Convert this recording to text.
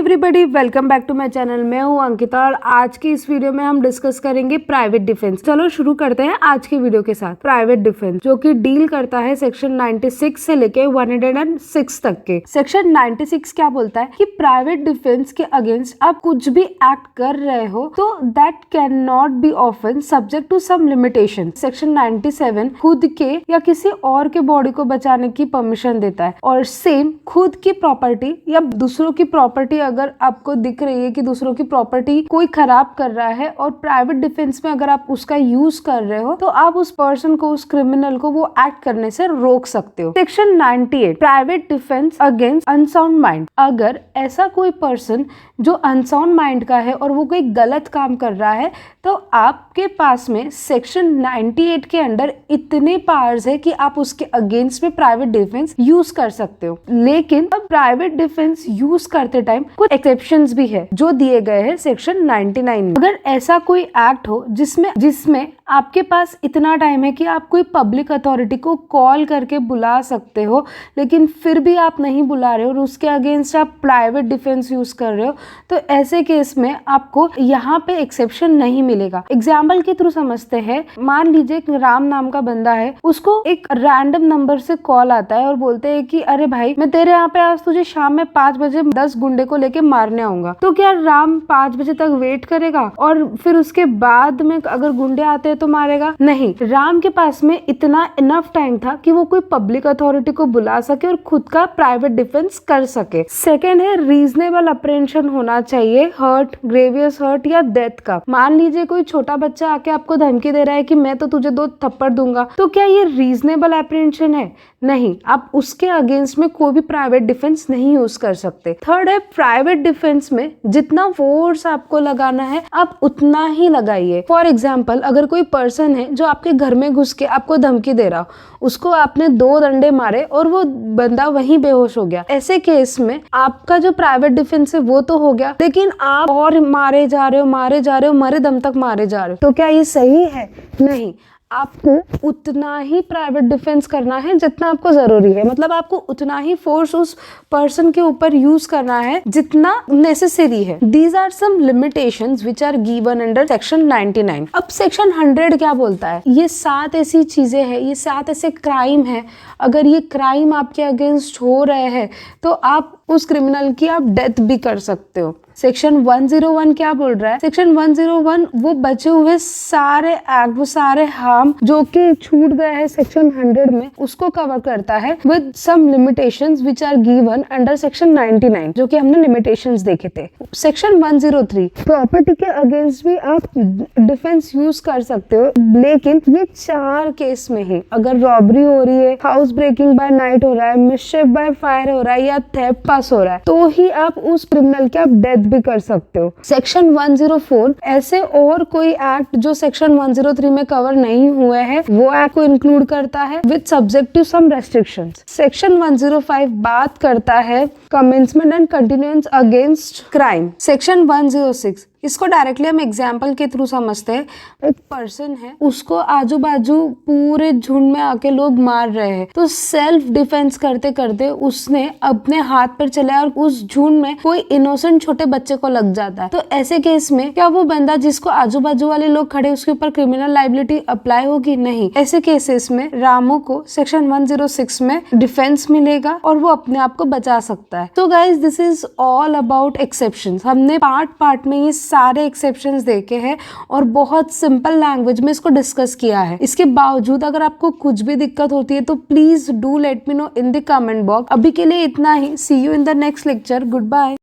Everybody, welcome back to my channel. मैं हूं अंकिता और आज की इस वीडियो में हम डिस्कस करेंगे प्राइवेट डिफेंस। चलो शुरू करते हैं आज की वीडियो के साथ। प्राइवेट डिफेंस जो कि डील करता है सेक्शन 96 से लेके 106 तक के। सेक्शन 96 क्या बोलता है कि प्राइवेट डिफेंस के अगेंस्ट आप कुछ भी एक्ट कर रहे हो तो that can not be offence subject to some limitation. Section 97 खुद के या किसी और के बॉडी को बचाने की परमिशन देता है और सेम खुद की प्रॉपर्टी या दूसरों की प्रॉपर्टी अगर आपको दिख रही है कि दूसरों की प्रॉपर्टी कोई खराब कर रहा है और प्राइवेट डिफेंस में अगर आप उसका यूज कर रहे हो तो आप उस पर्सन को, उस क्रिमिनल को वो एक्ट करने से रोक सकते हो। Section 98 private defence against unsound mind. अगर ऐसा कोई पर्सन जो अनसाउंड माइंड का है और वो कोई गलत काम कर रहा है तो आपके पास में सेक्शन 98 के अंडर इतने पावर्स है कि आप उसके अगेंस्ट में प्राइवेट डिफेंस यूज कर सकते हो। लेकिन अब प्राइवेट डिफेंस यूज करते टाइम कुछ एक्सेप्शंस भी है जो दिए गए हैं सेक्शन 99 में। अगर ऐसा कोई एक्ट हो जिसमें आपके पास इतना टाइम है कि आप कोई पब्लिक अथॉरिटी को कॉल करके बुला सकते हो लेकिन फिर भी आप नहीं बुला रहे हो और उसके अगेंस्ट आप प्राइवेट डिफेंस यूज कर रहे हो तो ऐसे केस में आपको यहाँ पे एक्सेप्शन नहीं मिलेगा। एग्जाम्पल के थ्रू समझते हैं। मान लीजिए एक राम नाम का बंदा है, उसको एक रैंडम नंबर से कॉल आता है और बोलते हैं कि अरे भाई मैं तेरे यहाँ पे आज तुझे शाम में 5 बजे 10 गुंडे को लेके मारने आऊंगा। तो क्या राम 5 बजे तक वेट करेगा और फिर उसके बाद में अगर गुंडे आते हैं तो मारेगा? नहीं। राम के पास में इतना इनफ टाइम था कि वो कोई पब्लिक अथॉरिटी को बुला सके और खुद का प्राइवेट डिफेंस कर सके। सेकेंड है रीजनेबल अप्रेंशन होना चाहिए हर्ट, ग्रेवियस हर्ट या डेथ का। मान लीजिए कोई छोटा बच्चा आके आपको धमकी दे रहा है कि मैं तो तुझे 2 थप्पड़ दूंगा, तो क्या ये रीजनेबल अप्रेंशन है? नहीं। आप उसके अगेंस्ट में कोई भी प्राइवेट डिफेंस नहीं यूज कर सकते। थर्ड है प्राइवेट डिफेंस में जितना फोर्स आपको लगाना है आप उतना ही लगाइए। फॉर एग्जाम्पल अगर कोई पर्सन है जो आपके घर में घुस के आपको धमकी दे रहा, उसको आपने 2 डंडे मारे और वो बंदा वहीं बेहोश हो गया, ऐसे केस में आपका जो प्राइवेट डिफेंस है वो तो हो गया लेकिन आप और मारे जा रहे हो, मरे दम तक मारे जा रहे हो, तो क्या ये सही है? नहीं। आपको उतना ही प्राइवेट डिफेंस करना है जितना आपको जरूरी है। मतलब आपको उतना ही फोर्स उस पर्सन के ऊपर यूज करना है जितना नेसेसरी है। These are some limitations which are given under section 99। अब सेक्शन 100 क्या बोलता है? ये 7 ऐसी चीजें हैं, ये 7 ऐसे क्राइम है, अगर ये क्राइम आपके अगेंस्ट हो रहे हैं तो आप उस क्रिमिनल की आप डेथ भी कर सकते हो। सेक्शन 101 क्या बोल रहा है? सेक्शन 101 वो बचे हुए सारे एक्ट, वो सारे हार्म जो कि छूट गए हैं सेक्शन 100 में, उसको कवर करता है with some limitations which are given under section 99 जो कि हमने लिमिटेशंस देखे थे। सेक्शन 103 प्रॉपर्टी के अगेंस्ट भी आप डिफेंस यूज कर सकते हो लेकिन ये 4 केस में ही, अगर रॉबरी हो रही है, हाउस ब्रेकिंग बाय नाइट हो रहा है, मिसचिफ बाय फायर हो रहा है या थेफ्ट पास हो रहा है तो ही आप उस क्रिमिनल की आप डेथ भी कर सकते हो। सेक्शन 104 ऐसे और कोई एक्ट जो सेक्शन 103 में कवर नहीं हुए हैं वो एक्ट को इंक्लूड करता है with subject to some restrictions. Section 105 बात करता है commencement and continuance against crime. Section 106 इसको डायरेक्टली हम एग्जाम्पल के थ्रू समझते हैं। एक पर्सन है, उसको आजू बाजू पूरे झुंड में आके लोग मार रहे हैं तो सेल्फ डिफेंस करते करते उसने अपने हाथ पर चलाया और उस झुंड में कोई इनोसेंट छोटे बच्चे को लग जाता है तो ऐसे केस में क्या वो बंदा जिसको आजू बाजू वाले लोग खड़े उसके ऊपर क्रिमिनल लाइबिलिटी अप्लाई होगी? नहीं। ऐसे केसेस में रामू को सेक्शन 106 में डिफेंस मिलेगा और वो अपने आप को बचा सकता है। तो guys this is all about exceptions. हमने पार्ट में ये सारे एक्सेप्शंस देखे हैं और बहुत सिंपल लैंग्वेज में इसको डिस्कस किया है। इसके बावजूद अगर आपको कुछ भी दिक्कत होती है तो please do let me know in the comment box. अभी के लिए इतना ही। See you in the next lecture. Good bye.